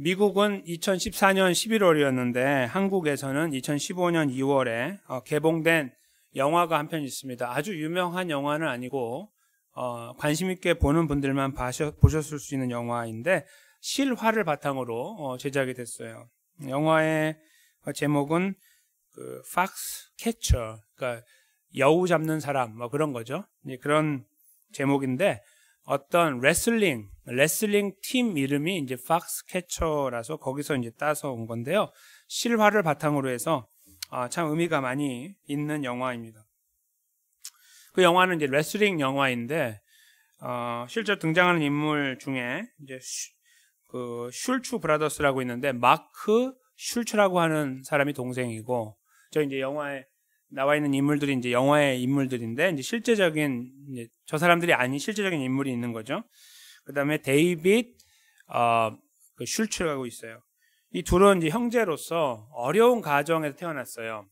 미국은 2014년 11월이었는데 한국에서는 2015년 2월에 개봉된 영화가 한 편 있습니다. 아주 유명한 영화는 아니고 관심 있게 보는 분들만 보셨을 수 있는 영화인데 실화를 바탕으로 제작이 됐어요. 영화의 제목은 그 Fox Catcher, 그러니까 여우 잡는 사람 뭐 그런 거죠. 그런 제목인데 어떤 레슬링 팀 이름이 이제 Fox Catcher라서 거기서 이제 따서 온 건데요. 실화를 바탕으로 해서 참 의미가 많이 있는 영화입니다. 그 영화는 이제 레슬링 영화인데 실제로 등장하는 인물 중에 이제 그 슐츠 브라더스라고 있는데 마크 슐츠라고 하는 사람이 동생이고, 저 이제 영화에 나와 있는 인물들이 이제 영화의 인물들인데 이제 실제적인 이제 저 사람들이 아닌 실제적인 인물이 있는 거죠. 그다음에 데이빗 그 슐츠라고 있어요. 이 둘은 이제 형제로서 어려운 가정에서 태어났어요.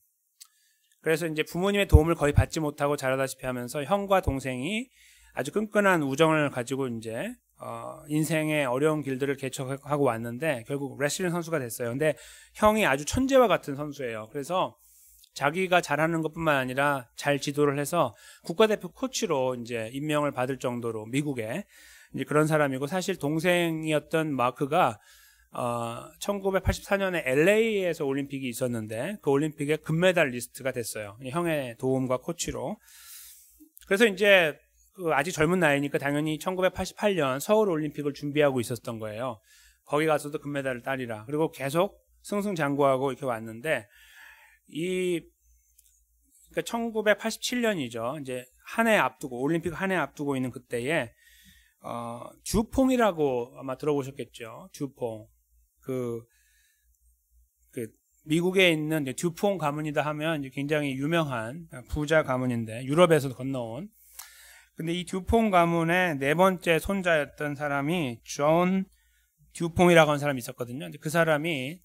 그래서 이제 부모님의 도움을 거의 받지 못하고 자라다시피 하면서 형과 동생이 아주 끈끈한 우정을 가지고 이제 인생의 어려운 길들을 개척하고 왔는데 결국 레슬링 선수가 됐어요. 근데 형이 아주 천재와 같은 선수예요. 그래서 자기가 잘하는 것뿐만 아니라 잘 지도를 해서 국가대표 코치로 이제 임명을 받을 정도로 미국에 이제 그런 사람이고, 사실 동생이었던 마크가 1984년에 LA에서 올림픽이 있었는데 그 올림픽의 금메달리스트가 됐어요. 형의 도움과 코치로. 그래서 이제 아직 젊은 나이니까 당연히 1988년 서울 올림픽을 준비하고 있었던 거예요. 거기 가서도 금메달을 따리라. 그리고 계속 승승장구하고 이렇게 왔는데 그러니까 1987년이죠. 이제 한 해 앞두고 올림픽 한 해 앞두고 있는 그때에 주퐁이라고 아마 들어보셨겠죠. 주퐁. 그 미국에 있는 듀퐁 가문이다 하면 이제 굉장히 유명한 부자 가문인데 유럽에서 건너온. 근데 이 듀퐁 가문의 네 번째 손자였던 사람이 존 듀퐁이라고 하는 사람이 있었거든요. 그 사람이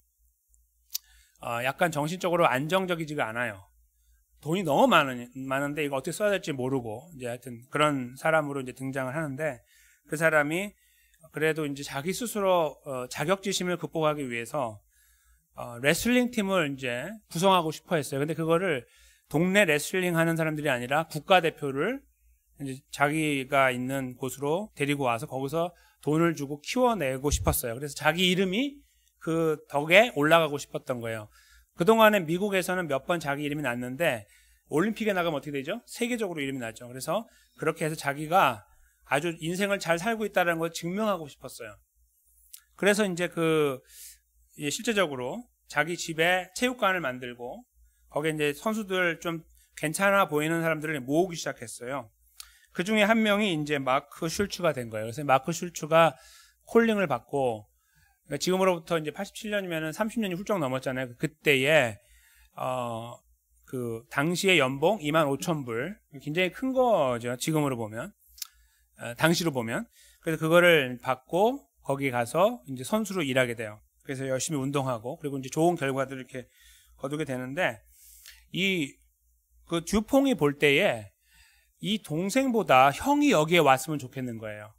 약간 정신적으로 안정적이지가 않아요. 돈이 너무 많은데 이거 어떻게 써야 될지 모르고 이제 하여튼 그런 사람으로 이제 등장을 하는데, 그 사람이 그래도 이제 자기 스스로 자격지심을 극복하기 위해서 레슬링 팀을 이제 구성하고 싶어 했어요. 근데 그거를 동네 레슬링 하는 사람들이 아니라 국가대표를 이제 자기가 있는 곳으로 데리고 와서 거기서 돈을 주고 키워내고 싶었어요. 그래서 자기 이름이 그 덕에 올라가고 싶었던 거예요. 그동안에 미국에서는 몇 번 자기 이름이 났는데 올림픽에 나가면 어떻게 되죠? 세계적으로 이름이 나죠. 그래서 그렇게 해서 자기가 아주 인생을 잘 살고 있다는 걸 증명하고 싶었어요. 그래서 이제 실제적으로 자기 집에 체육관을 만들고 거기에 이제 선수들 좀 괜찮아 보이는 사람들을 모으기 시작했어요. 그 중에 한 명이 이제 마크 슐츠가 된 거예요. 그래서 마크 슐츠가 콜링을 받고, 그러니까 지금으로부터 이제 87년이면은 30년이 훌쩍 넘었잖아요. 그때에 그 당시의 연봉 25,000불, 굉장히 큰 거죠. 지금으로 보면, 당시로 보면. 그래서 그거를 받고 거기 가서 이제 선수로 일하게 돼요. 그래서 열심히 운동하고 그리고 이제 좋은 결과들을 이렇게 거두게 되는데, 그 듀퐁이 볼 때에 이 동생보다 형이 여기에 왔으면 좋겠는 거예요.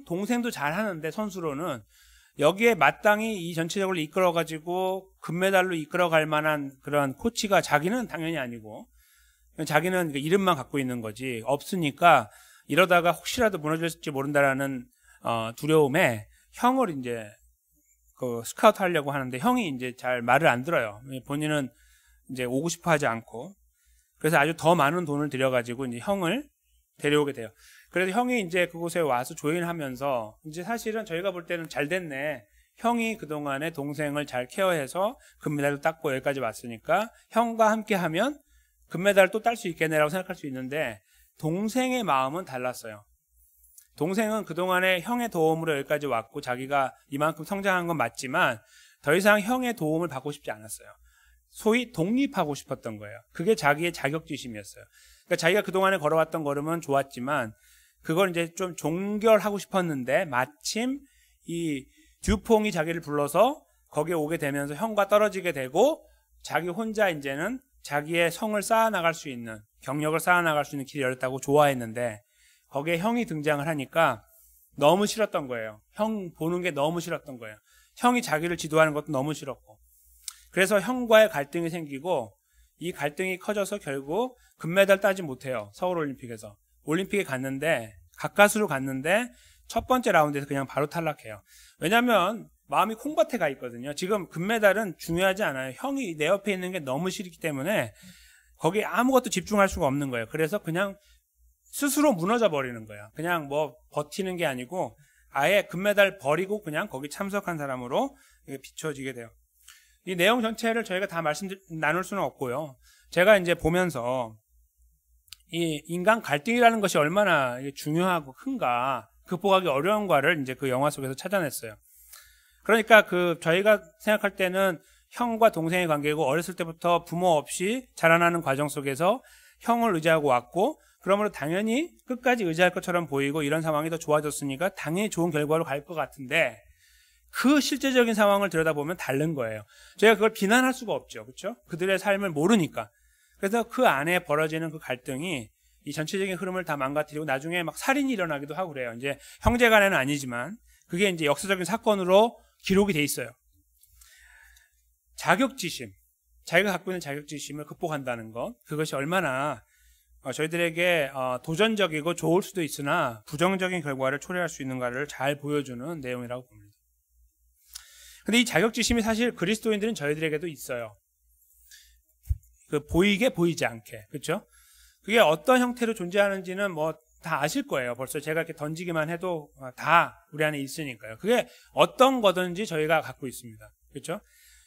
동생도 잘하는데 선수로는 여기에 마땅히 이 전체적으로 이끌어가지고 금메달로 이끌어갈 만한 그런 코치가 자기는 당연히 아니고, 자기는 이름만 갖고 있는 거지 없으니까 이러다가 혹시라도 무너질지 모른다라는 두려움에 형을 이제 그 스카우트 하려고 하는데 형이 이제 잘 말을 안 들어요. 본인은 이제 오고 싶어 하지 않고. 그래서 아주 더 많은 돈을 들여가지고 이제 형을 데려오게 돼요. 그래서 형이 이제 그곳에 와서 조인하면서 이제 사실은 저희가 볼 때는 잘 됐네. 형이 그동안에 동생을 잘 케어해서 금메달도 땄고 여기까지 왔으니까 형과 함께 하면 금메달을 또 딸 수 있겠네라고 생각할 수 있는데, 동생의 마음은 달랐어요. 동생은 그동안에 형의 도움으로 여기까지 왔고 자기가 이만큼 성장한 건 맞지만 더 이상 형의 도움을 받고 싶지 않았어요. 소위 독립하고 싶었던 거예요. 그게 자기의 자격지심이었어요. 그러니까 자기가 그동안에 걸어왔던 걸음은 좋았지만 그걸 이제 좀 종결하고 싶었는데, 마침 이 듀퐁이 자기를 불러서 거기에 오게 되면서 형과 떨어지게 되고 자기 혼자 이제는 자기의 성을 쌓아나갈 수 있는, 경력을 쌓아나갈 수 있는 길이 열렸다고 좋아했는데 거기에 형이 등장을 하니까 너무 싫었던 거예요. 형 보는 게 너무 싫었던 거예요. 형이 자기를 지도하는 것도 너무 싫었고. 그래서 형과의 갈등이 생기고 이 갈등이 커져서 결국 금메달 따지 못해요. 서울올림픽에서. 올림픽에 갔는데 가까스로 갔는데 첫 번째 라운드에서 그냥 바로 탈락해요. 왜냐하면 마음이 콩밭에 가 있거든요. 지금 금메달은 중요하지 않아요. 형이 내 옆에 있는 게 너무 싫기 때문에 거기에 아무것도 집중할 수가 없는 거예요. 그래서 그냥 스스로 무너져 버리는 거예요. 그냥 뭐 버티는 게 아니고 아예 금메달 버리고 그냥 거기 참석한 사람으로 비춰지게 돼요. 이 내용 전체를 저희가 다 나눌 수는 없고요. 제가 이제 보면서 이 인간 갈등이라는 것이 얼마나 중요하고 큰가, 극복하기 어려운가를 이제 그 영화 속에서 찾아냈어요. 그러니까 저희가 생각할 때는 형과 동생의 관계고 어렸을 때부터 부모 없이 자라나는 과정 속에서 형을 의지하고 왔고, 그러므로 당연히 끝까지 의지할 것처럼 보이고 이런 상황이 더 좋아졌으니까 당연히 좋은 결과로 갈 것 같은데 그 실제적인 상황을 들여다보면 다른 거예요. 저희가 그걸 비난할 수가 없죠. 그렇죠? 그들의 삶을 모르니까. 그래서 그 안에 벌어지는 그 갈등이 이 전체적인 흐름을 다 망가뜨리고 나중에 막 살인이 일어나기도 하고 그래요. 이제 형제 간에는 아니지만 그게 이제 역사적인 사건으로 기록이 돼 있어요. 자격지심. 자기가 갖고 있는 자격지심을 극복한다는 것. 그것이 얼마나 저희들에게 도전적이고 좋을 수도 있으나 부정적인 결과를 초래할 수 있는가를 잘 보여주는 내용이라고 봅니다. 근데 이 자격지심이 사실 그리스도인들은 저희들에게도 있어요. 보이게 보이지 않게. 그렇죠? 그게 어떤 형태로 존재하는지는 뭐 다 아실 거예요. 벌써 제가 이렇게 던지기만 해도 다 우리 안에 있으니까요. 그게 어떤 거든지 저희가 갖고 있습니다. 그렇죠?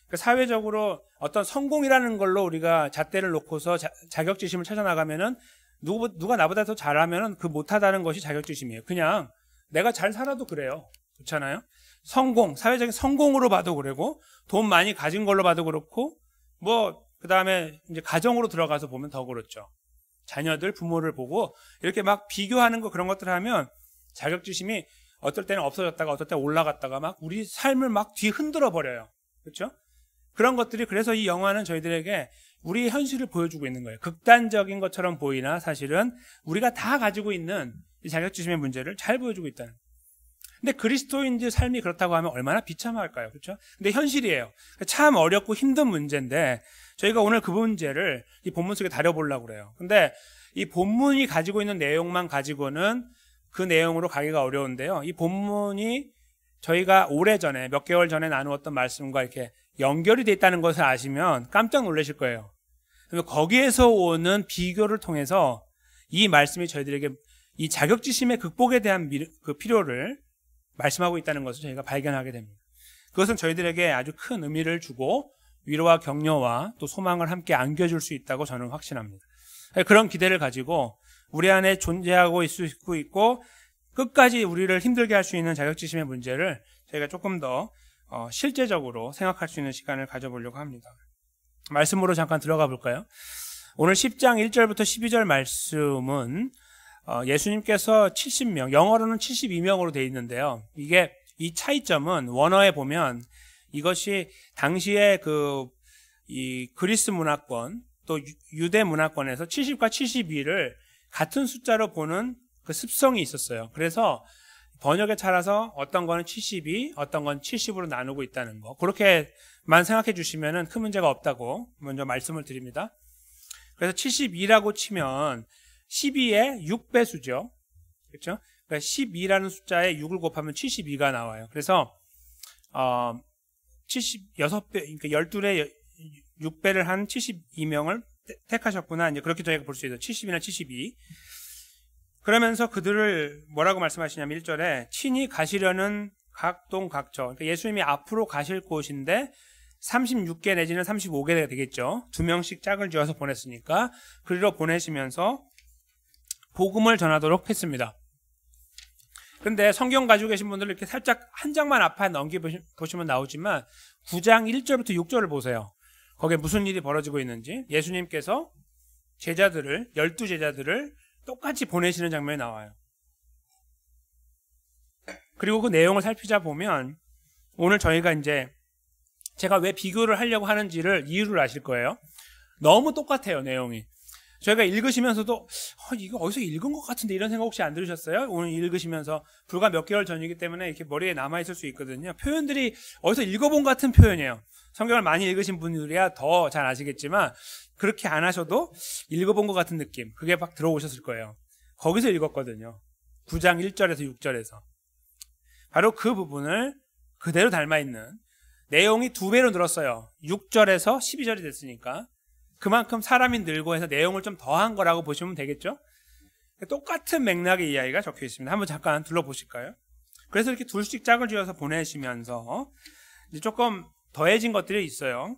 그러니까 사회적으로 어떤 성공이라는 걸로 우리가 잣대를 놓고서 자격지심을 찾아나가면은 누가 나보다 더 잘하면은 그 못하다는 것이 자격지심이에요. 그냥 내가 잘 살아도 그래요. 그렇잖아요? 성공, 사회적인 성공으로 봐도 그러고 돈 많이 가진 걸로 봐도 그렇고 뭐 그다음에 이제 가정으로 들어가서 보면 더 그렇죠. 자녀들, 부모를 보고 이렇게 막 비교하는 거 그런 것들 하면 자격지심이 어떨 때는 없어졌다가 어떨 때 올라갔다가 막 우리 삶을 막 뒤흔들어 버려요. 그렇죠? 그런 것들이 그래서 이 영화는 저희들에게 우리의 현실을 보여주고 있는 거예요. 극단적인 것처럼 보이나 사실은 우리가 다 가지고 있는 이 자격지심의 문제를 잘 보여주고 있다는 거예요. 근데 그리스도인들 삶이 그렇다고 하면 얼마나 비참할까요? 그렇죠? 근데 현실이에요. 참 어렵고 힘든 문제인데 저희가 오늘 그 문제를 이 본문 속에 다뤄보려고 그래요. 근데 이 본문이 가지고 있는 내용만 가지고는 그 내용으로 가기가 어려운데요. 이 본문이 저희가 오래전에 몇 개월 전에 나누었던 말씀과 이렇게 연결이 돼 있다는 것을 아시면 깜짝 놀라실 거예요. 거기에서 오는 비교를 통해서 이 말씀이 저희들에게 이 자격지심의 극복에 대한 그 필요를 말씀하고 있다는 것을 저희가 발견하게 됩니다. 그것은 저희들에게 아주 큰 의미를 주고 위로와 격려와 또 소망을 함께 안겨줄 수 있다고 저는 확신합니다. 그런 기대를 가지고 우리 안에 존재하고 있고 끝까지 우리를 힘들게 할 수 있는 자격지심의 문제를 저희가 조금 더 실제적으로 생각할 수 있는 시간을 가져보려고 합니다. 말씀으로 잠깐 들어가 볼까요? 오늘 10장 1절부터 12절 말씀은 예수님께서 70명, 영어로는 72명으로 되어 있는데요. 이게 이 차이점은 원어에 보면 이것이 당시에 이 그리스 문화권 또 유대 문화권에서 70과 72를 같은 숫자로 보는 그 습성이 있었어요. 그래서 번역에 따라서 어떤 거는 72, 어떤 건 70으로 나누고 있다는 거. 그렇게만 생각해 주시면 큰 문제가 없다고 먼저 말씀을 드립니다. 그래서 72라고 치면 12의 6배수죠. 그렇죠? 그러니까 12라는 숫자에 6을 곱하면 72가 나와요. 그래서 76배, 그러니까 12의 6배를 한 72명을 택하셨구나. 이제 그렇게 저희가 볼 수 있어요. 70이나 72. 그러면서 그들을 뭐라고 말씀하시냐면 1절에 친히 가시려는 각동 각처. 그러니까 예수님이 앞으로 가실 곳인데 36개 내지는 35개가 되겠죠. 2명씩 짝을 지어서 보냈으니까 그리로 보내시면서 복음을 전하도록 했습니다. 근데 성경 가지고 계신 분들은 이렇게 살짝 한 장만 앞에 넘겨보시면 나오지만 9장 1절부터 6절을 보세요. 거기에 무슨 일이 벌어지고 있는지 예수님께서 제자들을 12제자들을 똑같이 보내시는 장면이 나와요. 그리고 그 내용을 살피자 보면 오늘 저희가 이제 제가 왜 비교를 하려고 하는지를 이유를 아실 거예요. 너무 똑같아요, 내용이. 저희가 읽으시면서도 이거 어디서 읽은 것 같은데 이런 생각 혹시 안 들으셨어요? 오늘 읽으시면서 불과 몇 개월 전이기 때문에 이렇게 머리에 남아있을 수 있거든요. 표현들이 어디서 읽어본 것 같은 표현이에요. 성경을 많이 읽으신 분들이야 더 잘 아시겠지만 그렇게 안 하셔도 읽어본 것 같은 느낌, 그게 막 들어오셨을 거예요. 거기서 읽었거든요. 9장 1절에서 6절에서. 바로 그 부분을 그대로 닮아있는, 내용이 2배로 늘었어요. 6절에서 12절이 됐으니까 그만큼 사람이 늘고 해서 내용을 좀 더한 거라고 보시면 되겠죠. 똑같은 맥락의 이야기가 적혀 있습니다. 한번 잠깐 둘러보실까요? 그래서 이렇게 둘씩 짝을 지어서 보내시면서 이제 조금 더해진 것들이 있어요.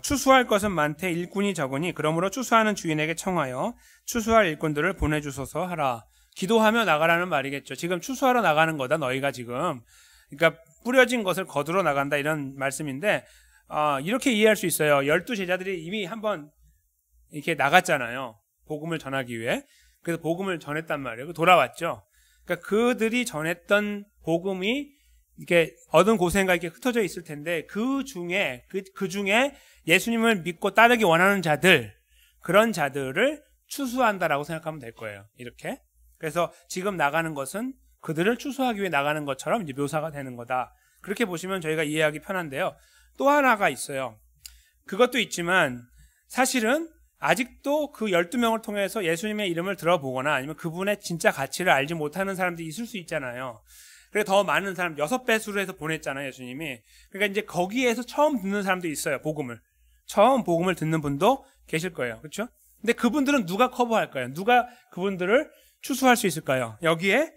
추수할 것은 많되 일꾼이 적으니 그러므로 추수하는 주인에게 청하여 추수할 일꾼들을 보내주소서 하라. 기도하며 나가라는 말이겠죠. 지금 추수하러 나가는 거다, 너희가 지금. 그러니까 뿌려진 것을 거두러 나간다, 이런 말씀인데, 이렇게 이해할 수 있어요. 12제자들이 이미 한번 이렇게 나갔잖아요. 복음을 전하기 위해. 그래서 복음을 전했단 말이에요. 돌아왔죠. 그러니까 그들이 전했던 복음이 이렇게 얻은 곳에가 이렇게 흩어져 있을 텐데, 그 중에 예수님을 믿고 따르기 원하는 자들, 그런 자들을 추수한다라고 생각하면 될 거예요. 이렇게. 그래서 지금 나가는 것은 그들을 추수하기 위해 나가는 것처럼 이제 묘사가 되는 거다. 그렇게 보시면 저희가 이해하기 편한데요. 또 하나가 있어요. 그것도 있지만 사실은 아직도 그 12명을 통해서 예수님의 이름을 들어보거나 아니면 그분의 진짜 가치를 알지 못하는 사람들이 있을 수 있잖아요. 그래서 더 많은 사람, 6배수로 해서 보냈잖아요, 예수님이. 그러니까 이제 거기에서 처음 듣는 사람도 있어요, 복음을. 처음 복음을 듣는 분도 계실 거예요. 그렇죠? 근데 그분들은 누가 커버할까요? 누가 그분들을 추수할 수 있을까요? 여기에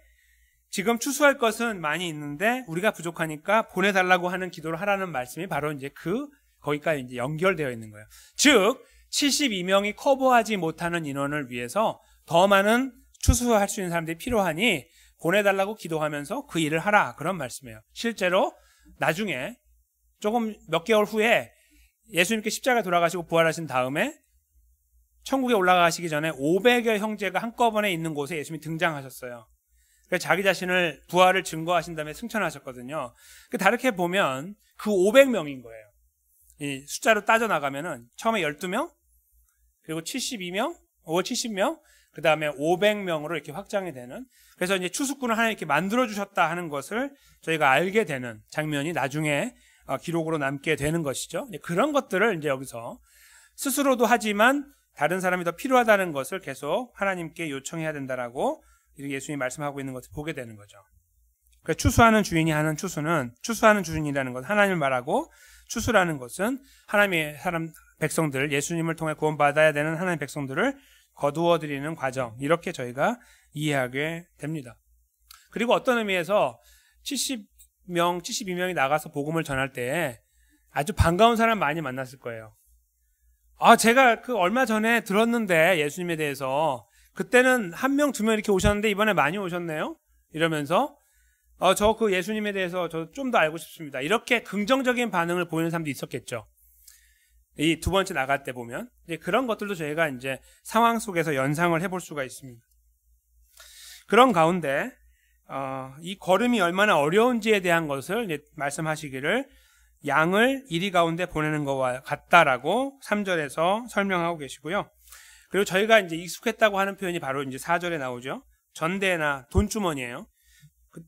지금 추수할 것은 많이 있는데 우리가 부족하니까 보내달라고 하는 기도를 하라는 말씀이 바로 이제 거기까지 이제 연결되어 있는 거예요. 즉 72명이 커버하지 못하는 인원을 위해서 더 많은 추수할 수 있는 사람들이 필요하니 보내달라고 기도하면서 그 일을 하라, 그런 말씀이에요. 실제로 나중에 조금 몇 개월 후에 예수님께 십자가에 돌아가시고 부활하신 다음에 천국에 올라가시기 전에 500여 형제가 한꺼번에 있는 곳에 예수님이 등장하셨어요. 그래서 자기 자신을 부활을 증거하신 다음에 승천하셨거든요. 다르게 보면 그 500명인 거예요. 이 숫자로 따져나가면은 처음에 12명, 그리고 72명, 70명, 그 다음에 500명으로 이렇게 확장이 되는, 그래서 이제 추수꾼을 하나 이렇게 만들어주셨다 하는 것을 저희가 알게 되는 장면이 나중에 기록으로 남게 되는 것이죠. 그런 것들을 이제 여기서 스스로도 하지만 다른 사람이 더 필요하다는 것을 계속 하나님께 요청해야 된다라고 이렇게 예수님이 말씀하고 있는 것을 보게 되는 거죠. 그러니까 추수하는 주인이 하는 추수는, 추수하는 주인이라는 것, 하나님을 말하고, 추수라는 것은 하나님의 사람 백성들, 예수님을 통해 구원받아야 되는 하나님의 백성들을 거두어 드리는 과정, 이렇게 저희가 이해하게 됩니다. 그리고 어떤 의미에서 70명, 72명이 나가서 복음을 전할 때 아주 반가운 사람 많이 만났을 거예요. 제가 얼마 전에 들었는데 예수님에 대해서 그때는 1명, 2명 이렇게 오셨는데 이번에 많이 오셨네요. 이러면서 저 그 예수님에 대해서 저 좀 더 알고 싶습니다. 이렇게 긍정적인 반응을 보이는 사람도 있었겠죠. 이 두 번째 나갈 때 보면 이제 그런 것들도 저희가 이제 상황 속에서 연상을 해볼 수가 있습니다. 그런 가운데 이 걸음이 얼마나 어려운지에 대한 것을 이제 말씀하시기를 양을 이리 가운데 보내는 것과 같다라고 3절에서 설명하고 계시고요. 그리고 저희가 이제 익숙했다고 하는 표현이 바로 이제 4절에 나오죠. 전대나 돈주머니예요. 그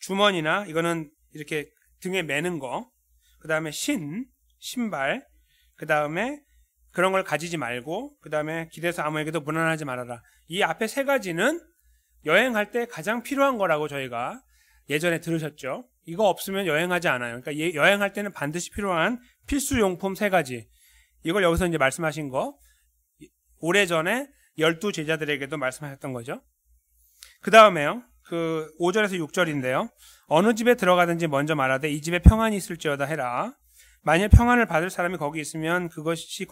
주머니나 이거는 이렇게 등에 매는 거, 그 다음에 신발, 그 다음에 그런 걸 가지지 말고, 그 다음에 길에서 아무에게도 무난하지 말아라. 이 앞에 3가지는 여행할 때 가장 필요한 거라고 저희가 예전에 들으셨죠. 이거 없으면 여행하지 않아요. 그러니까 여행할 때는 반드시 필요한 필수용품 3가지. 이걸 여기서 이제 말씀하신 거, 오래전에 12제자들에게도 말씀하셨던 거죠. 그 다음에요, 5절에서 6절인데요. 어느 집에 들어가든지 먼저 말하되 이 집에 평안이 있을지어다 해라. 만일 평안을 받을 사람이 거기 있으면 그것이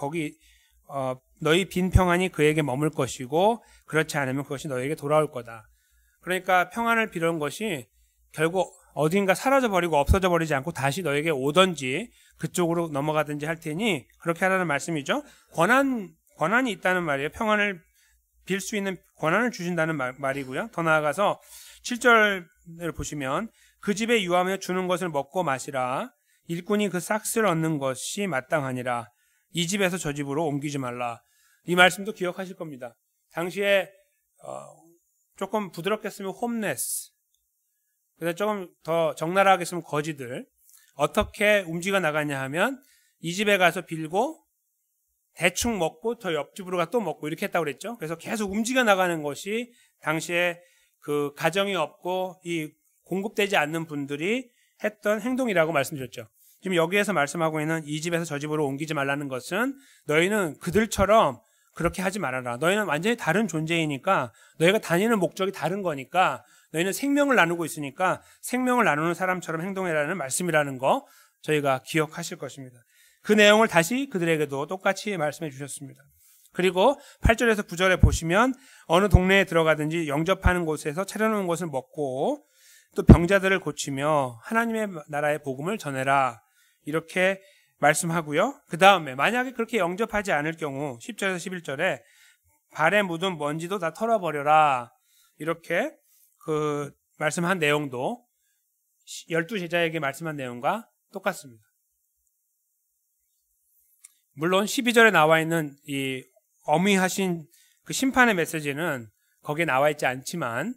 너희 빈 평안이 그에게 머물 것이고 그렇지 않으면 그것이 너에게 돌아올 거다. 그러니까 평안을 빌은 것이 결국 어딘가 사라져버리고 없어져버리지 않고 다시 너에게 오든지 그쪽으로 넘어가든지 할 테니 그렇게 하라는 말씀이죠. 권한이 있다는 말이에요. 평안을 빌 수 있는 권한을 주신다는 말이고요. 더 나아가서 7절을 보시면 그 집에 유하며 주는 것을 먹고 마시라. 일꾼이 그 싹스를 얻는 것이 마땅하니라. 이 집에서 저 집으로 옮기지 말라. 이 말씀도 기억하실 겁니다. 당시에 조금 부드럽게 쓰면 홈레스, 그래서 조금 더 적나라하게 쓰면 거지들, 어떻게 움직여 나갔냐 하면 이 집에 가서 빌고 대충 먹고 더 옆집으로 가 또 먹고 이렇게 했다고 그랬죠. 그래서 계속 움직여 나가는 것이 당시에 그 가정이 없고 이 공급되지 않는 분들이 했던 행동이라고 말씀드렸죠. 지금 여기에서 말씀하고 있는 이 집에서 저 집으로 옮기지 말라는 것은 너희는 그들처럼 그렇게 하지 말아라. 너희는 완전히 다른 존재이니까, 너희가 다니는 목적이 다른 거니까, 너희는 생명을 나누고 있으니까 생명을 나누는 사람처럼 행동해라는 말씀이라는 거 저희가 기억하실 것입니다. 그 내용을 다시 그들에게도 똑같이 말씀해 주셨습니다. 그리고 8절에서 9절에 보시면 어느 동네에 들어가든지 영접하는 곳에서 차려놓은 것을 먹고 또 병자들을 고치며 하나님의 나라의 복음을 전해라, 이렇게 말씀하고요. 그 다음에 만약에 그렇게 영접하지 않을 경우 10절에서 11절에 발에 묻은 먼지도 다 털어버려라, 이렇게 그 말씀한 내용도 12제자에게 말씀한 내용과 똑같습니다. 물론 12절에 나와 있는 이 어미하신 그 심판의 메시지는 거기에 나와 있지 않지만,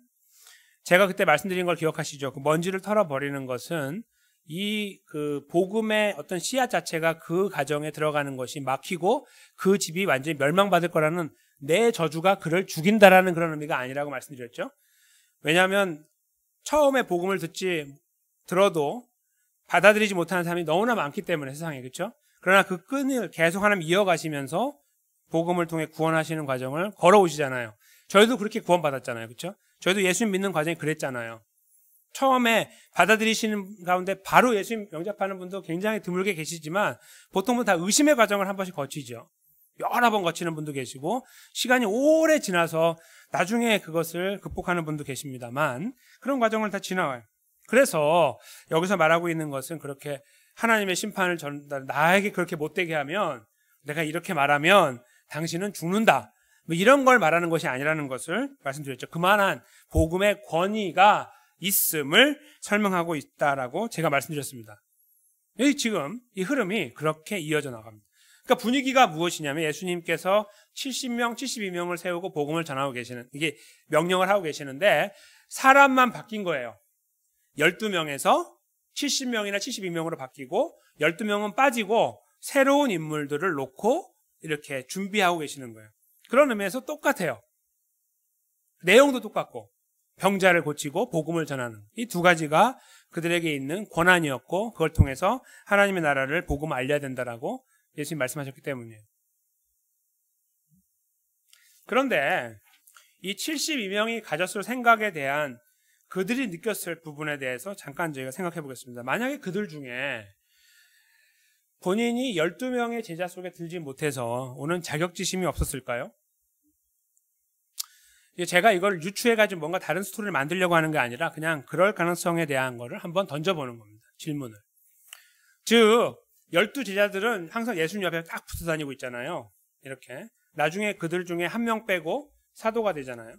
제가 그때 말씀드린 걸 기억하시죠? 그 먼지를 털어버리는 것은 이 그 복음의 어떤 씨앗 자체가 그 가정에 들어가는 것이 막히고 그 집이 완전히 멸망받을 거라는, 내 저주가 그를 죽인다라는 그런 의미가 아니라고 말씀드렸죠. 왜냐하면 처음에 복음을 들어도 받아들이지 못하는 사람이 너무나 많기 때문에, 세상에. 그렇죠? 그러나 그 끈을 계속 하나님 이어가시면서 복음을 통해 구원하시는 과정을 걸어오시잖아요. 저희도 그렇게 구원받았잖아요. 그렇죠? 저희도 예수님 믿는 과정이 그랬잖아요. 처음에 받아들이시는 가운데 바로 예수님 영접하는 분도 굉장히 드물게 계시지만, 보통은 다 의심의 과정을 한 번씩 거치죠. 여러 번 거치는 분도 계시고, 시간이 오래 지나서 나중에 그것을 극복하는 분도 계십니다만, 그런 과정을 다 지나와요. 그래서 여기서 말하고 있는 것은 그렇게 하나님의 심판을 나에게 그렇게 못되게 하면, 내가 이렇게 말하면 당신은 죽는다, 뭐 이런 걸 말하는 것이 아니라는 것을 말씀드렸죠. 그만한 복음의 권위가 있음을 설명하고 있다라고 제가 말씀드렸습니다. 여기 지금 이 흐름이 그렇게 이어져 나갑니다. 그러니까 분위기가 무엇이냐면, 예수님께서 70명, 72명을 세우고 복음을 전하고 계시는, 이게 명령을 하고 계시는데 사람만 바뀐 거예요. 12명에서 70명이나 72명으로 바뀌고 12명은 빠지고 새로운 인물들을 놓고 이렇게 준비하고 계시는 거예요. 그런 의미에서 똑같아요. 내용도 똑같고, 병자를 고치고 복음을 전하는 이 두 가지가 그들에게 있는 권한이었고, 그걸 통해서 하나님의 나라를 복음 알려야 된다라고 예수님 말씀하셨기 때문이에요. 그런데 이 72명이 가졌을 생각에 대한, 그들이 느꼈을 부분에 대해서 잠깐 저희가 생각해 보겠습니다. 만약에 그들 중에 본인이 12명의 제자 속에 들지 못해서 오는 자격지심이 없었을까요? 제가 이걸 유추해가지고 뭔가 다른 스토리를 만들려고 하는 게 아니라 그냥 그럴 가능성에 대한 거를 한번 던져보는 겁니다. 질문을. 즉 12제자들은 항상 예수님 옆에 딱 붙어 다니고 있잖아요. 이렇게. 나중에 그들 중에 한 명 빼고 사도가 되잖아요.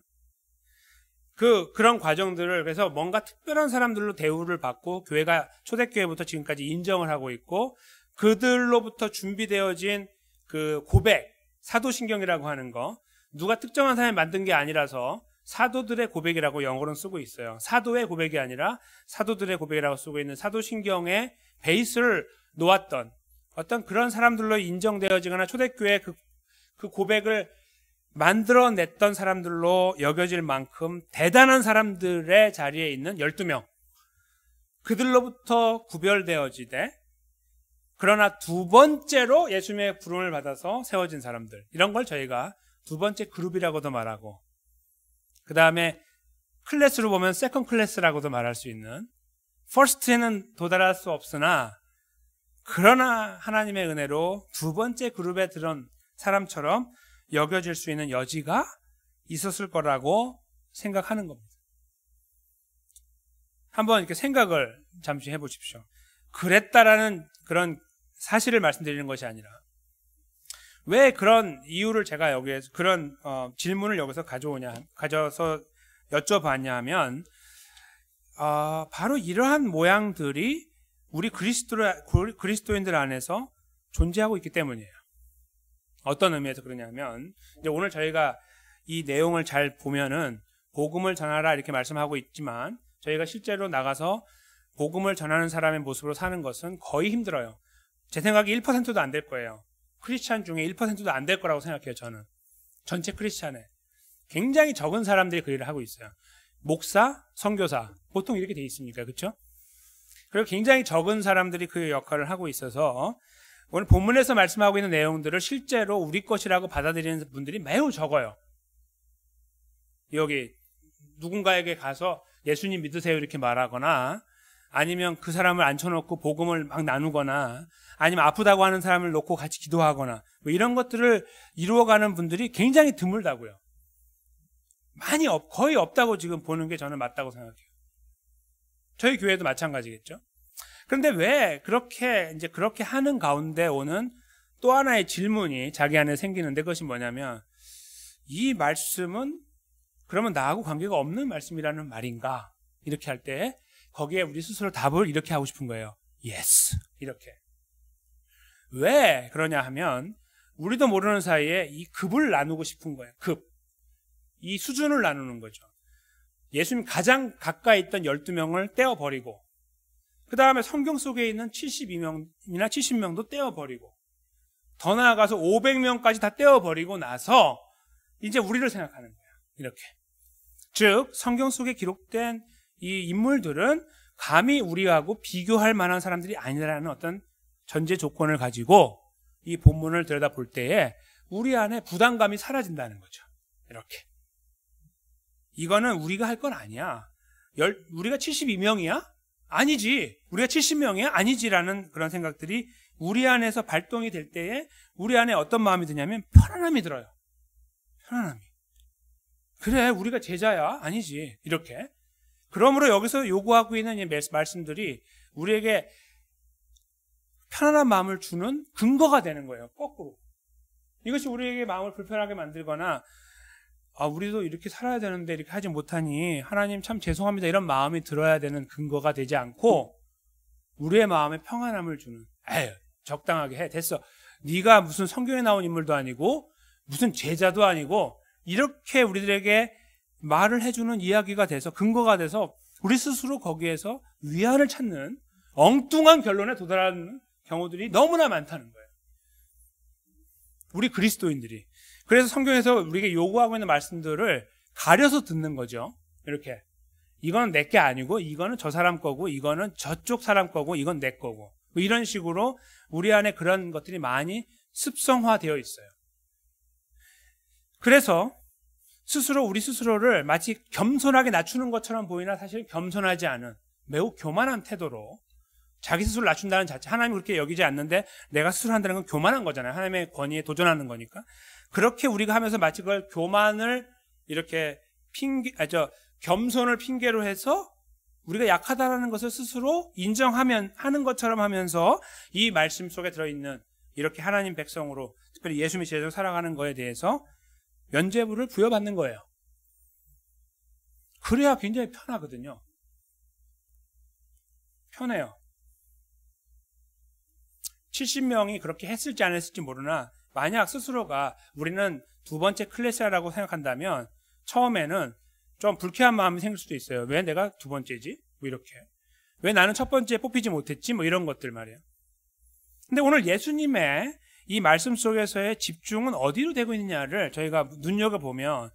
그런 과정들을, 그래서 뭔가 특별한 사람들로 대우를 받고 교회가 초대교회부터 지금까지 인정을 하고 있고, 그들로부터 준비되어진 그 고백, 사도신경이라고 하는 거, 누가 특정한 사람이 만든 게 아니라서 사도들의 고백이라고 영어로는 쓰고 있어요. 사도의 고백이 아니라 사도들의 고백이라고 쓰고 있는 사도신경의 베이스를 놓았던 어떤 그런 사람들로 인정되어지거나 초대교회 그 고백을 만들어냈던 사람들로 여겨질 만큼 대단한 사람들의 자리에 있는 12명, 그들로부터 구별되어지되 그러나 두 번째로 예수님의 부름을 받아서 세워진 사람들, 이런 걸 저희가 두 번째 그룹이라고도 말하고, 그 다음에 클래스로 보면 세컨 클래스라고도 말할 수 있는, 퍼스트에는 도달할 수 없으나 그러나 하나님의 은혜로 두 번째 그룹에 들은 사람처럼 여겨질 수 있는 여지가 있었을 거라고 생각하는 겁니다. 한번 이렇게 생각을 잠시 해보십시오. 그랬다라는 그런 사실을 말씀드리는 것이 아니라, 왜 그런 이유를 제가 여기에서 그런 질문을 여기서 가져서 여쭤봤냐 하면, 바로 이러한 모양들이 우리 그리스도인들 안에서 존재하고 있기 때문이에요. 어떤 의미에서 그러냐면 이제 오늘 저희가 이 내용을 잘 보면은 복음을 전하라 이렇게 말씀하고 있지만 저희가 실제로 나가서 복음을 전하는 사람의 모습으로 사는 것은 거의 힘들어요. 제 생각에 1%도 안 될 거예요. 크리스찬 중에 1%도 안 될 거라고 생각해요. 저는 전체 크리스찬에 굉장히 적은 사람들이 그 일을 하고 있어요. 목사, 선교사 보통 이렇게 돼 있습니까? 그렇죠? 그리고 굉장히 적은 사람들이 그 역할을 하고 있어서 오늘 본문에서 말씀하고 있는 내용들을 실제로 우리 것이라고 받아들이는 분들이 매우 적어요. 여기 누군가에게 가서 예수님 믿으세요 이렇게 말하거나 아니면 그 사람을 앉혀놓고 복음을 막 나누거나 아니면 아프다고 하는 사람을 놓고 같이 기도하거나 뭐 이런 것들을 이루어가는 분들이 굉장히 드물다고요. 거의 없다고 지금 보는 게 저는 맞다고 생각해요. 저희 교회도 마찬가지겠죠. 그런데 왜 그렇게 하는 가운데 오는 또 하나의 질문이 자기 안에 생기는데 그것이 뭐냐면 이 말씀은 그러면 나하고 관계가 없는 말씀이라는 말인가? 이렇게 할 때 거기에 우리 스스로 답을 이렇게 하고 싶은 거예요. Yes. 이렇게. 왜 그러냐 하면 우리도 모르는 사이에 이 급을 나누고 싶은 거예요. 이 수준을 나누는 거죠. 예수님 가장 가까이 있던 12명을 떼어버리고 그 다음에 성경 속에 있는 72명이나 70명도 떼어버리고 더 나아가서 500명까지 다 떼어버리고 나서 이제 우리를 생각하는 거야. 이렇게. 즉 성경 속에 기록된 이 인물들은 감히 우리하고 비교할 만한 사람들이 아니라는 어떤 전제 조건을 가지고 이 본문을 들여다볼 때에 우리 안에 부담감이 사라진다는 거죠. 이렇게. 이거는 우리가 할 건 아니야. 우리가 72명이야? 아니지. 우리가 70명이야? 아니지라는 그런 생각들이 우리 안에서 발동이 될 때에 우리 안에 어떤 마음이 드냐면 편안함이 들어요. 편안함이. 그래, 우리가 제자야? 아니지. 이렇게. 그러므로 여기서 요구하고 있는 이 말씀들이 우리에게 편안한 마음을 주는 근거가 되는 거예요. 거꾸로. 이것이 우리에게 마음을 불편하게 만들거나 우리도 이렇게 살아야 되는데 이렇게 하지 못하니 하나님 참 죄송합니다 이런 마음이 들어야 되는 근거가 되지 않고 우리의 마음에 평안함을 주는 적당하게 해. 됐어. 네가 무슨 성경에 나온 인물도 아니고 무슨 제자도 아니고 이렇게 우리들에게 말을 해주는 이야기가 돼서 근거가 돼서 우리 스스로 거기에서 위안을 찾는 엉뚱한 결론에 도달하는 경우들이 너무나 많다는 거예요. 우리 그리스도인들이. 그래서 성경에서 우리에게 요구하고 있는 말씀들을 가려서 듣는 거죠. 이렇게. 이건 내 게 아니고 이거는 저 사람 거고 이거는 저쪽 사람 거고 이건 내 거고 뭐 이런 식으로 우리 안에 그런 것들이 많이 습성화되어 있어요. 그래서 우리 스스로를 마치 겸손하게 낮추는 것처럼 보이나 사실 겸손하지 않은 매우 교만한 태도로 자기 스스로 낮춘다는 자체, 하나님이 그렇게 여기지 않는데 내가 스스로 한다는 건 교만한 거잖아요. 하나님의 권위에 도전하는 거니까. 그렇게 우리가 하면서 마치 그걸 교만을 이렇게 겸손을 핑계로 해서 우리가 약하다라는 것을 스스로 하는 것처럼 하면서 이 말씀 속에 들어있는 이렇게 하나님 백성으로 특별히 예수님의 제자로 살아가는 거에 대해서 면죄부를 부여받는 거예요. 그래야 굉장히 편하거든요. 편해요. 70명이 그렇게 했을지 안 했을지 모르나 만약 스스로가 우리는 두 번째 클래스라고 생각한다면 처음에는 좀 불쾌한 마음이 생길 수도 있어요. 왜 내가 두 번째지? 뭐 이렇게. 왜 나는 첫 번째에 뽑히지 못했지? 뭐 이런 것들 말이에요. 근데 오늘 예수님의 이 말씀 속에서의 집중은 어디로 되고 있느냐를 저희가 눈여겨보면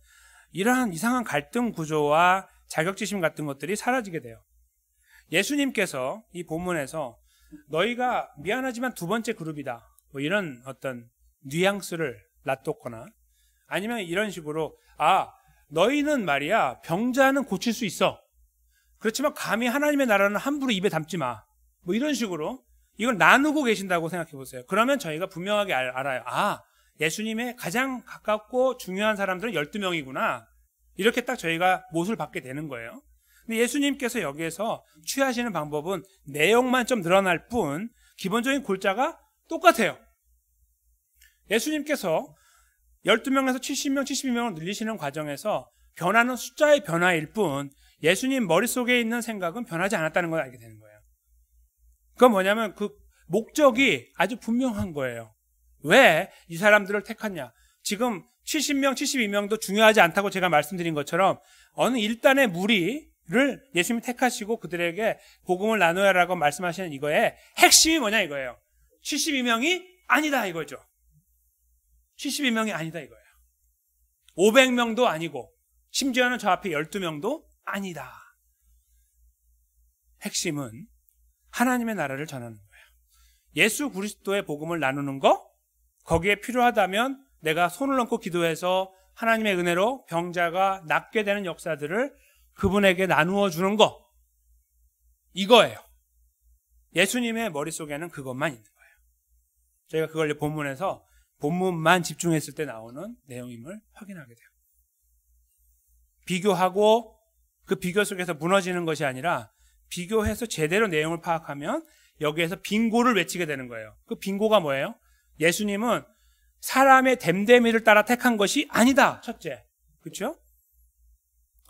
이러한 이상한 갈등 구조와 자격지심 같은 것들이 사라지게 돼요. 예수님께서 이 본문에서 너희가 미안하지만 두 번째 그룹이다. 뭐 이런 어떤 뉘앙스를 놔뒀거나 아니면 이런 식으로 너희는 말이야 병자는 고칠 수 있어. 그렇지만 감히 하나님의 나라는 함부로 입에 담지 마. 뭐 이런 식으로 이걸 나누고 계신다고 생각해 보세요. 그러면 저희가 분명하게 알아요. 예수님의 가장 가깝고 중요한 사람들은 12명이구나. 이렇게 딱 저희가 못을 받게 되는 거예요. 근데 예수님께서 여기에서 취하시는 방법은 내용만 좀 늘어날 뿐 기본적인 골자가 똑같아요. 예수님께서 12명에서 70명, 72명을 늘리시는 과정에서 변하는 숫자의 변화일 뿐 예수님 머릿속에 있는 생각은 변하지 않았다는 걸 알게 되는 거예요. 그건 뭐냐면 그 목적이 아주 분명한 거예요. 왜 이 사람들을 택했냐? 지금 70명, 72명도 중요하지 않다고 제가 말씀드린 것처럼 어느 일단의 무리를 예수님이 택하시고 그들에게 복음을 나누라고 말씀하시는 이거의 핵심이 뭐냐 이거예요. 72명이 아니다 이거죠. 72명이 아니다 이거예요. 500명도 아니고 심지어는 저 앞에 12명도 아니다. 핵심은 하나님의 나라를 전하는 거예요. 예수 그리스도의 복음을 나누는 거, 거기에 필요하다면 내가 손을 얹고 기도해서 하나님의 은혜로 병자가 낫게 되는 역사들을 그분에게 나누어 주는 거, 이거예요. 예수님의 머릿속에는 그것만 있는 거예요. 저희가 그걸 본문에서 본문만 집중했을 때 나오는 내용임을 확인하게 돼요. 비교하고 그 비교 속에서 무너지는 것이 아니라 비교해서 제대로 내용을 파악하면 여기에서 빙고를 외치게 되는 거예요. 그 빙고가 뭐예요? 예수님은 사람의 됨됨이를 따라 택한 것이 아니다. 첫째. 그렇죠?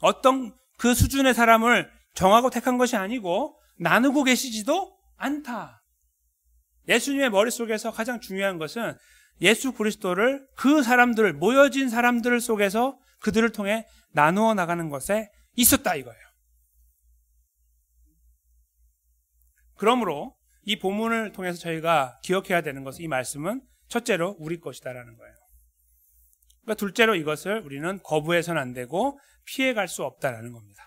어떤 그 수준의 사람을 정하고 택한 것이 아니고 나누고 계시지도 않다. 예수님의 머릿속에서 가장 중요한 것은 예수 그리스도를 그 사람들, 모여진 사람들 속에서 그들을 통해 나누어 나가는 것에 있었다 이거예요. 그러므로 이 본문을 통해서 저희가 기억해야 되는 것은 이 말씀은 첫째로 우리 것이다라는 거예요. 그러니까 둘째로 이것을 우리는 거부해서는 안 되고 피해갈 수 없다라는 겁니다.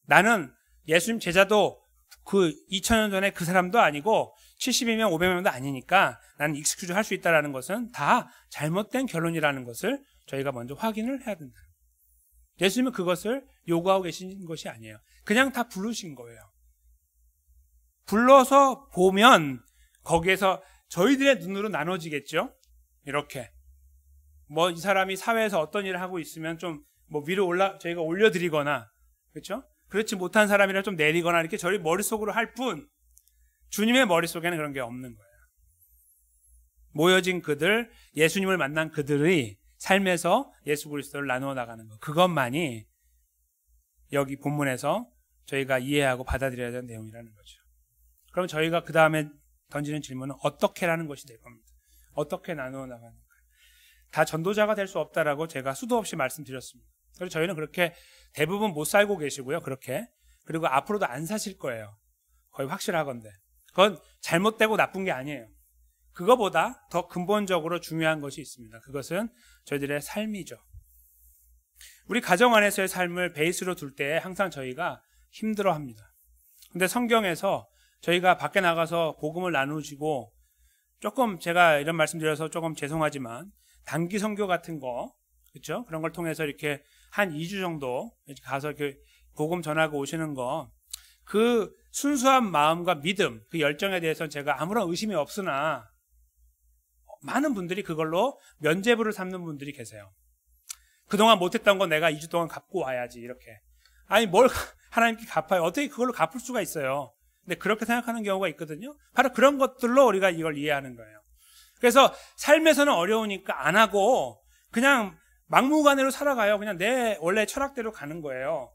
나는 예수님 제자도 그 2000년 전에 그 사람도 아니고 72명, 500명도 아니니까 나는 익스큐즈 할 수 있다는 것은 다 잘못된 결론이라는 것을 저희가 먼저 확인을 해야 된다. 예수님은 그것을 요구하고 계신 것이 아니에요. 그냥 다 부르신 거예요. 불러서 보면 거기에서 저희들의 눈으로 나눠지겠죠. 이렇게 뭐 이 사람이 사회에서 어떤 일을 하고 있으면 좀 뭐 위로 저희가 올려드리거나, 그렇죠? 그렇지 못한 사람이라 좀 내리거나 이렇게 저희 머릿속으로 할 뿐 주님의 머릿속에는 그런 게 없는 거예요. 모여진 그들, 예수님을 만난 그들의 삶에서 예수 그리스도를 나누어 나가는 것, 그것만이 여기 본문에서 저희가 이해하고 받아들여야 되는 내용이라는 거죠. 그럼 저희가 그 다음에 던지는 질문은 어떻게라는 것이 될 겁니다. 어떻게 나누어 나가는 거예요. 다 전도자가 될 수 없다라고 제가 수도 없이 말씀드렸습니다. 그래서 저희는 그렇게 대부분 못 살고 계시고요. 그렇게. 그리고 앞으로도 안 사실 거예요. 거의 확실하건대. 그건 잘못되고 나쁜 게 아니에요. 그거보다 더 근본적으로 중요한 것이 있습니다. 그것은 저희들의 삶이죠. 우리 가정 안에서의 삶을 베이스로 둘 때 항상 저희가 힘들어합니다. 근데 성경에서 저희가 밖에 나가서 복음을 나누시고, 조금 제가 이런 말씀드려서 조금 죄송하지만 단기 선교 같은 거, 그렇죠? 그런 걸 통해서 이렇게 한 2주 정도 가서 이렇게 복음 전하고 오시는 거, 그 순수한 마음과 믿음, 그 열정에 대해서는 제가 아무런 의심이 없으나 많은 분들이 그걸로 면죄부를 삼는 분들이 계세요. 그동안 못했던 건 내가 2주 동안 갚고 와야지, 이렇게. 아니 뭘 하나님께 갚아요. 어떻게 그걸로 갚을 수가 있어요. 근데 그렇게 생각하는 경우가 있거든요. 바로 그런 것들로 우리가 이걸 이해하는 거예요. 그래서 삶에서는 어려우니까 안 하고 그냥 막무가내로 살아가요. 그냥 내 원래 철학대로 가는 거예요.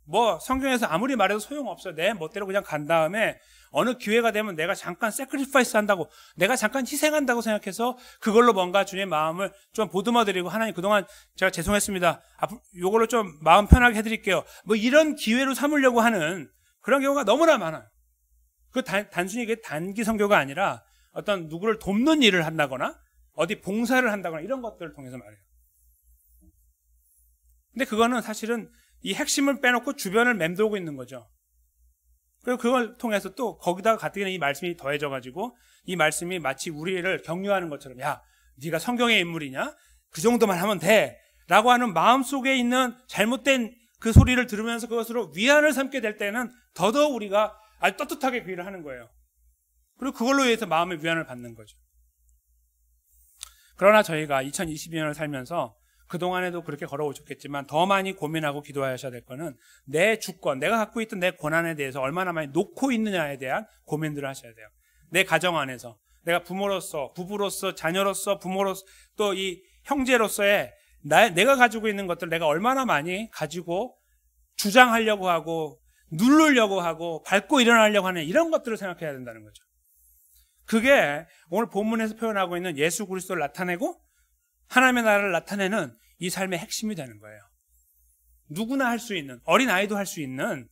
뭐 성경에서 아무리 말해도 소용없어요. 내 멋대로 그냥 간 다음에 어느 기회가 되면 내가 잠깐 세크리파이스 한다고, 내가 잠깐 희생한다고 생각해서 그걸로 뭔가 주님의 마음을 좀 보듬어드리고, 하나님 그동안 제가 죄송했습니다. 앞으로 요걸로 좀 마음 편하게 해드릴게요. 뭐 이런 기회로 삼으려고 하는 그런 경우가 너무나 많아요. 그 단순히 이게 단기 선교가 아니라 어떤 누구를 돕는 일을 한다거나 어디 봉사를 한다거나 이런 것들을 통해서 말해요. 근데 그거는 사실은 이 핵심을 빼놓고 주변을 맴돌고 있는 거죠. 그리고 그걸 통해서 또 거기다가 가뜩이나 이 말씀이 더해져가지고 이 말씀이 마치 우리를 격려하는 것처럼, 야, 네가 성경의 인물이냐? 그 정도만 하면 돼 라고 하는 마음속에 있는 잘못된 그 소리를 들으면서 그것으로 위안을 삼게 될 때는 더더욱 우리가 아주 떳떳하게 그 일을 하는 거예요. 그리고 그걸로 인해서 마음의 위안을 받는 거죠. 그러나 저희가 2022년을 살면서 그동안에도 그렇게 걸어오셨겠지만 더 많이 고민하고 기도하셔야 될 거는 내 주권, 내가 갖고 있던 내 권한에 대해서 얼마나 많이 놓고 있느냐에 대한 고민들을 하셔야 돼요. 내 가정 안에서 내가 부모로서, 부부로서, 자녀로서, 부모로서, 또 이 형제로서의 내가 가지고 있는 것들 내가 얼마나 많이 가지고 주장하려고 하고 누르려고 하고 밟고 일어나려고 하는 이런 것들을 생각해야 된다는 거죠. 그게 오늘 본문에서 표현하고 있는 예수 그리스도를 나타내고 하나님의 나라를 나타내는 이 삶의 핵심이 되는 거예요. 누구나 할 수 있는, 어린아이도 할 수 있는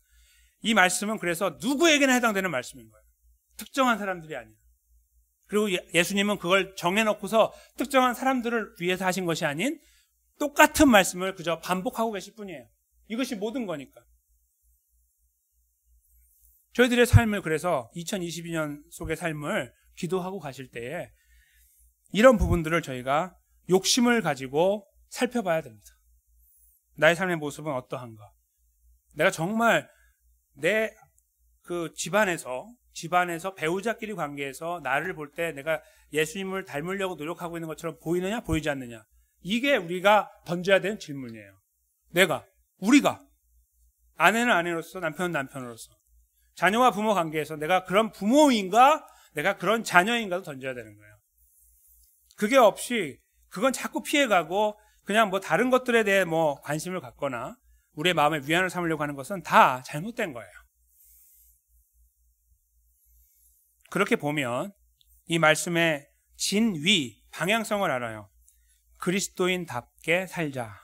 이 말씀은 그래서 누구에게나 해당되는 말씀인 거예요. 특정한 사람들이 아니에요. 그리고 예수님은 그걸 정해놓고서 특정한 사람들을 위해서 하신 것이 아닌 똑같은 말씀을 그저 반복하고 계실 뿐이에요. 이것이 모든 거니까. 저희들의 삶을 그래서 2022년 속의 삶을 기도하고 가실 때에 이런 부분들을 저희가 욕심을 가지고 살펴봐야 됩니다. 나의 삶의 모습은 어떠한가? 내가 정말 내 그 집안에서 배우자끼리 관계에서 나를 볼 때 내가 예수님을 닮으려고 노력하고 있는 것처럼 보이느냐 보이지 않느냐, 이게 우리가 던져야 되는 질문이에요. 우리가 아내는 아내로서, 남편은 남편으로서, 자녀와 부모 관계에서 내가 그런 부모인가, 내가 그런 자녀인가도 던져야 되는 거예요. 그게 없이 그건 자꾸 피해가고 그냥 뭐 다른 것들에 대해 뭐 관심을 갖거나 우리의 마음에 위안을 삼으려고 하는 것은 다 잘못된 거예요. 그렇게 보면 이 말씀의 진위, 방향성을 알아요. 그리스도인답게 살자.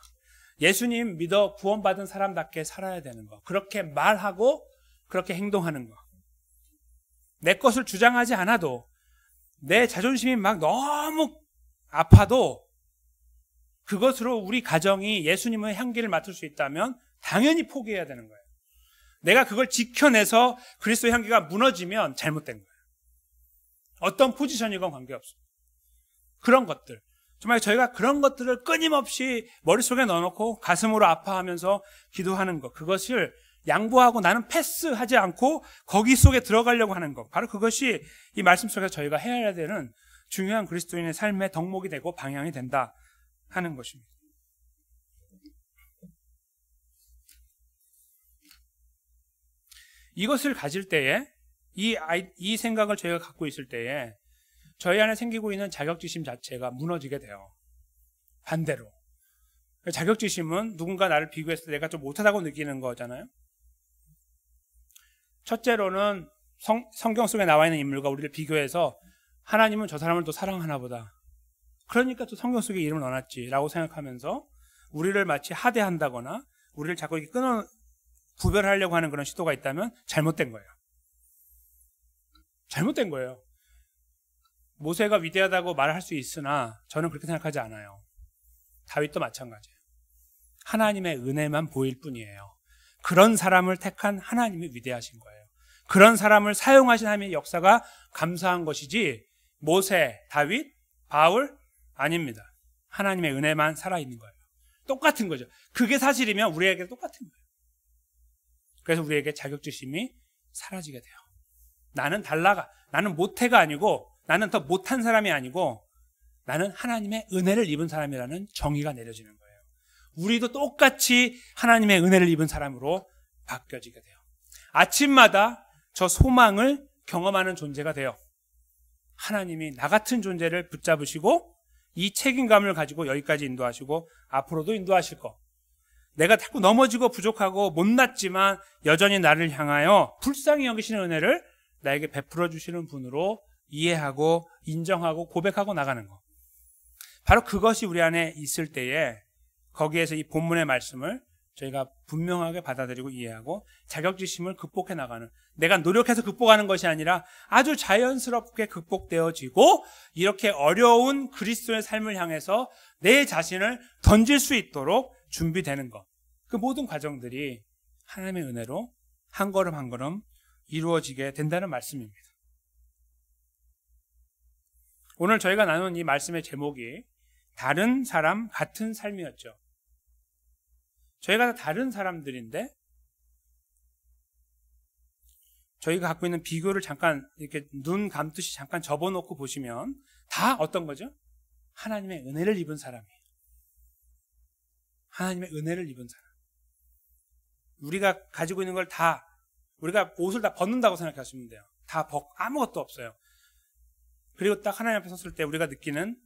예수님 믿어 구원받은 사람답게 살아야 되는 거. 그렇게 말하고 그렇게 행동하는 거. 내 것을 주장하지 않아도, 내 자존심이 막 너무 아파도 그것으로 우리 가정이 예수님의 향기를 맡을 수 있다면 당연히 포기해야 되는 거예요. 내가 그걸 지켜내서 그리스도의 향기가 무너지면 잘못된 거예요. 어떤 포지션이건 관계없어요. 그런 것들, 정말 저희가 그런 것들을 끊임없이 머릿속에 넣어놓고 가슴으로 아파하면서 기도하는 것, 그것을 양보하고 나는 패스하지 않고 거기 속에 들어가려고 하는 것, 바로 그것이 이 말씀 속에서 저희가 해야 되는 중요한 그리스도인의 삶의 덕목이 되고 방향이 된다 하는 것입니다. 이것을 가질 때에, 이 생각을 저희가 갖고 있을 때에 저희 안에 생기고 있는 자격지심 자체가 무너지게 돼요. 반대로. 자격지심은 누군가 나를 비교했을 때 내가 좀 못하다고 느끼는 거잖아요. 첫째로는 성경 속에 나와 있는 인물과 우리를 비교해서 하나님은 저 사람을 또 사랑하나 보다, 그러니까 또 성경 속에 이름을 넣어놨지라고 생각하면서 우리를 마치 하대한다거나 우리를 자꾸 이렇게 구별하려고 하는 그런 시도가 있다면 잘못된 거예요. 잘못된 거예요. 모세가 위대하다고 말할 수 있으나 저는 그렇게 생각하지 않아요. 다윗도 마찬가지예요. 하나님의 은혜만 보일 뿐이에요. 그런 사람을 택한 하나님이 위대하신 거예요. 그런 사람을 사용하신 하나님의 역사가 감사한 것이지 모세, 다윗, 바울 아닙니다. 하나님의 은혜만 살아있는 거예요. 똑같은 거죠. 그게 사실이면 우리에게 똑같은 거예요. 그래서 우리에게 자격지심이 사라지게 돼요. 나는 나는 못해가 아니고, 나는 더 못한 사람이 아니고, 나는 하나님의 은혜를 입은 사람이라는 정의가 내려지는 거예요. 우리도 똑같이 하나님의 은혜를 입은 사람으로 바뀌어지게 돼요. 아침마다 저 소망을 경험하는 존재가 돼요. 하나님이 나 같은 존재를 붙잡으시고 이 책임감을 가지고 여기까지 인도하시고 앞으로도 인도하실 거. 내가 자꾸 넘어지고 부족하고 못났지만 여전히 나를 향하여 불쌍히 여기시는 은혜를 나에게 베풀어 주시는 분으로 이해하고 인정하고 고백하고 나가는 거. 바로 그것이 우리 안에 있을 때에 거기에서 이 본문의 말씀을 저희가 분명하게 받아들이고 이해하고 자격지심을 극복해 나가는, 내가 노력해서 극복하는 것이 아니라 아주 자연스럽게 극복되어지고 이렇게 어려운 그리스도의 삶을 향해서 내 자신을 던질 수 있도록 준비되는 것. 그 모든 과정들이 하나님의 은혜로 한 걸음 한 걸음 이루어지게 된다는 말씀입니다. 오늘 저희가 나눈 이 말씀의 제목이 다른 사람 같은 삶이었죠. 저희가 다 다른 사람들인데 저희가 갖고 있는 비교를 잠깐 이렇게 눈 감듯이 잠깐 접어놓고 보시면 다 어떤 거죠? 하나님의 은혜를 입은 사람이에요. 하나님의 은혜를 입은 사람. 우리가 가지고 있는 걸 다, 우리가 옷을 다 벗는다고 생각하시면 돼요. 다 아무것도 없어요. 그리고 딱 하나님 앞에 섰을 때 우리가 느끼는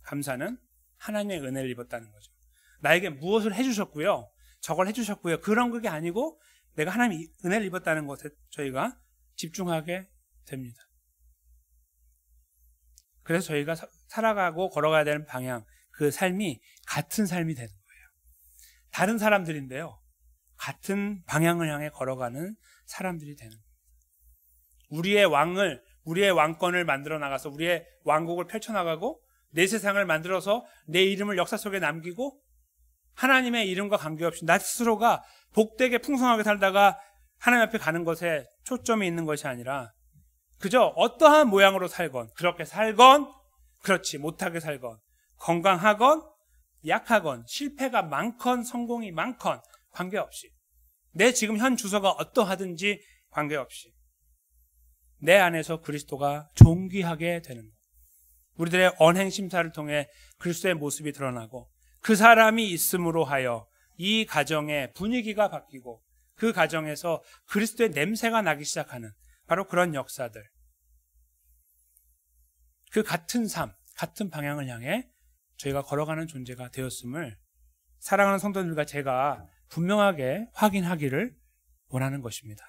감사는 하나님의 은혜를 입었다는 거죠. 나에게 무엇을 해주셨고요, 저걸 해주셨고요, 그런 그게 아니고 내가 하나님의 은혜를 입었다는 것에 저희가 집중하게 됩니다. 그래서 저희가 살아가고 걸어가야 되는 방향, 그 삶이 같은 삶이 되는 거예요. 다른 사람들인데요, 같은 방향을 향해 걸어가는 사람들이 되는 거예요. 우리의 왕권을 만들어 나가서 우리의 왕국을 펼쳐나가고 내 세상을 만들어서 내 이름을 역사 속에 남기고 하나님의 이름과 관계없이 나 스스로가 복되게 풍성하게 살다가 하나님 앞에 가는 것에 초점이 있는 것이 아니라 그저 어떠한 모양으로 살건, 그렇게 살건, 그렇지 못하게 살건, 건강하건 약하건, 실패가 많건 성공이 많건 관계없이, 내 지금 현 주소가 어떠하든지 관계없이 내 안에서 그리스도가 존귀하게 되는 것. 우리들의 언행 심사를 통해 그리스도의 모습이 드러나고 그 사람이 있음으로 하여 이 가정의 분위기가 바뀌고 그 가정에서 그리스도의 냄새가 나기 시작하는 바로 그런 역사들, 그 같은 삶, 같은 방향을 향해 저희가 걸어가는 존재가 되었음을 사랑하는 성도들과 제가 분명하게 확인하기를 원하는 것입니다.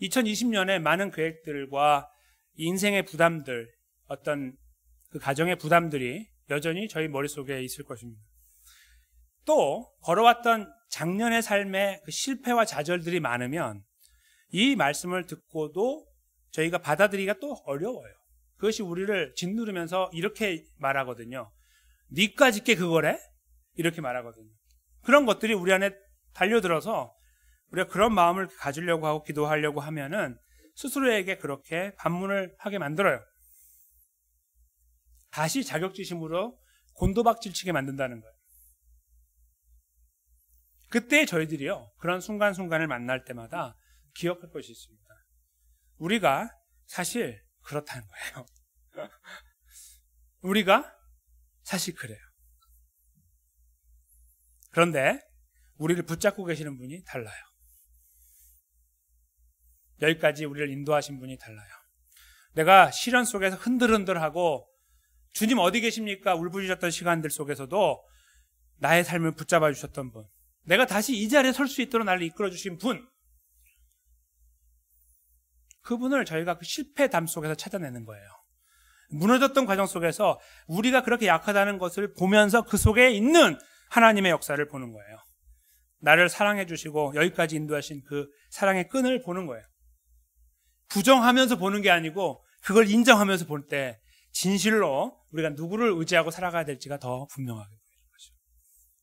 2020년에 많은 계획들과 인생의 부담들, 어떤 그 가정의 부담들이 여전히 저희 머릿속에 있을 것입니다. 또 걸어왔던 작년의 삶의 그 실패와 좌절들이 많으면 이 말씀을 듣고도 저희가 받아들이기가 또 어려워요. 그것이 우리를 짓누르면서 이렇게 말하거든요. 니까 짓게 그거래? 이렇게 말하거든요. 그런 것들이 우리 안에 달려들어서 우리가 그런 마음을 가지려고 하고 기도하려고 하면은 스스로에게 그렇게 반문을 하게 만들어요. 다시 자격지심으로 곤도박질치게 만든다는 거예요. 그때 저희들이요, 그런 순간순간을 만날 때마다 기억할 것이 있습니다. 우리가 사실 그렇다는 거예요. 우리가 사실 그래요. 그런데 우리를 붙잡고 계시는 분이 달라요. 여기까지 우리를 인도하신 분이 달라요. 내가 시련 속에서 흔들흔들하고 주님 어디 계십니까? 울부짖었던 시간들 속에서도 나의 삶을 붙잡아 주셨던 분, 내가 다시 이 자리에 설 수 있도록 나를 이끌어 주신 분, 그분을 저희가 그 실패담 속에서 찾아내는 거예요. 무너졌던 과정 속에서 우리가 그렇게 약하다는 것을 보면서 그 속에 있는 하나님의 역사를 보는 거예요. 나를 사랑해 주시고 여기까지 인도하신 그 사랑의 끈을 보는 거예요. 부정하면서 보는 게 아니고 그걸 인정하면서 볼 때 진실로 우리가 누구를 의지하고 살아가야 될지가 더 분명하게 보이는 거죠.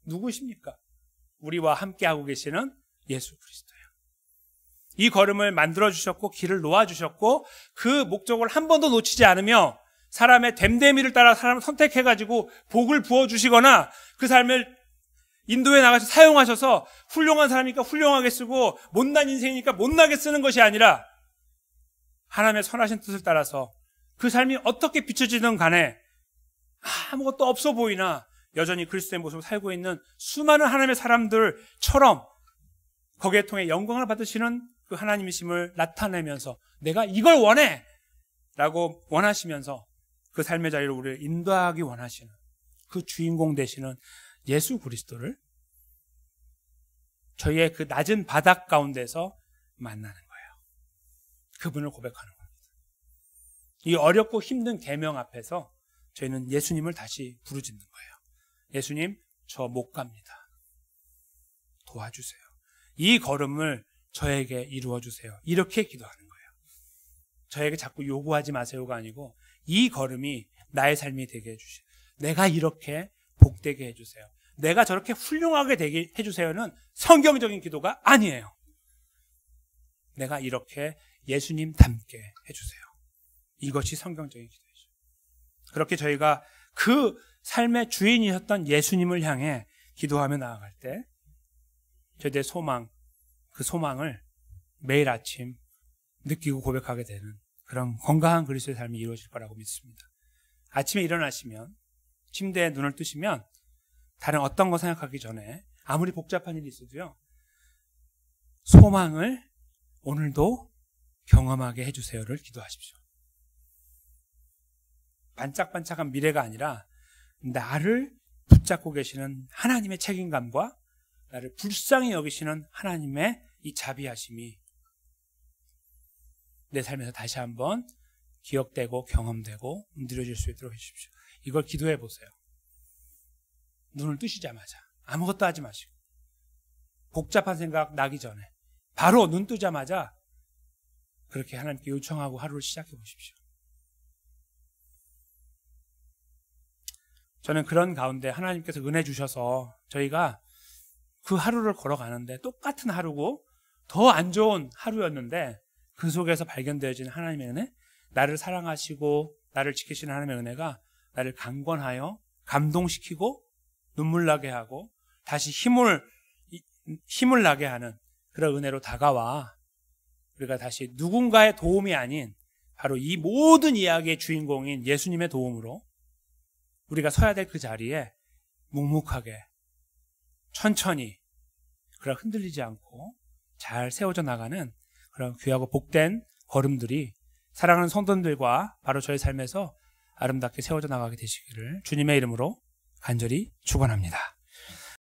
누구십니까? 우리와 함께하고 계시는 예수 그리스도예요. 이 걸음을 만들어주셨고 길을 놓아주셨고 그 목적을 한 번도 놓치지 않으며 사람의 됨됨이를 따라 사람을 선택해가지고 복을 부어주시거나 그 삶을 인도에 나가서 사용하셔서 훌륭한 사람이니까 훌륭하게 쓰고 못난 인생이니까 못나게 쓰는 것이 아니라 하나님의 선하신 뜻을 따라서 그 삶이 어떻게 비춰지든 간에 아무것도 없어 보이나 여전히 그리스도의 모습을 살고 있는 수많은 하나님의 사람들처럼 거기에 통해 영광을 받으시는 그 하나님이심을 나타내면서 내가 이걸 원해! 라고 원하시면서 그 삶의 자리로 우리를 인도하기 원하시는 그 주인공 되시는 예수 그리스도를 저희의 그 낮은 바닥 가운데서 만나는 거예요. 그분을 고백하는 겁니다. 이 어렵고 힘든 계명 앞에서 저희는 예수님을 다시 부르짖는 거예요. 예수님, 저 못 갑니다. 도와주세요. 이 걸음을 저에게 이루어주세요. 이렇게 기도하는 거예요. 저에게 자꾸 요구하지 마세요가 아니고 이 걸음이 나의 삶이 되게 해주세요. 내가 이렇게 복되게 해주세요. 내가 저렇게 훌륭하게 되게 해주세요는 성경적인 기도가 아니에요. 내가 이렇게 예수님 닮게 해주세요. 이것이 성경적인 기도이죠. 그렇게 저희가 그 삶의 주인이셨던 예수님을 향해 기도하며 나아갈 때 저희들의 소망, 그 소망을 매일 아침 느끼고 고백하게 되는 그런 건강한 그리스도의 삶이 이루어질 거라고 믿습니다. 아침에 일어나시면 침대에 눈을 뜨시면 다른 어떤 거 생각하기 전에 아무리 복잡한 일이 있어도요, 소망을 오늘도 경험하게 해주세요를 기도하십시오. 반짝반짝한 미래가 아니라 나를 붙잡고 계시는 하나님의 책임감과 나를 불쌍히 여기시는 하나님의 이 자비하심이 내 삶에서 다시 한번 기억되고 경험되고 누려질 수 있도록 해주십시오. 이걸 기도해 보세요. 눈을 뜨시자마자 아무것도 하지 마시고 복잡한 생각 나기 전에 바로 눈 뜨자마자 그렇게 하나님께 요청하고 하루를 시작해 보십시오. 저는 그런 가운데 하나님께서 은혜 주셔서 저희가 그 하루를 걸어가는데 똑같은 하루고 더 안 좋은 하루였는데 그 속에서 발견되어지는 하나님의 은혜, 나를 사랑하시고 나를 지키시는 하나님의 은혜가 나를 강권하여 감동시키고 눈물 나게 하고 다시 힘을 나게 하는 그런 은혜로 다가와 우리가 다시 누군가의 도움이 아닌 바로 이 모든 이야기의 주인공인 예수님의 도움으로 우리가 서야 될 그 자리에 묵묵하게 천천히 그런 흔들리지 않고 잘 세워져 나가는 그런 귀하고 복된 걸음들이 사랑하는 성도들과 바로 저의 삶에서 아름답게 세워져 나가게 되시기를 주님의 이름으로 간절히 축원합니다.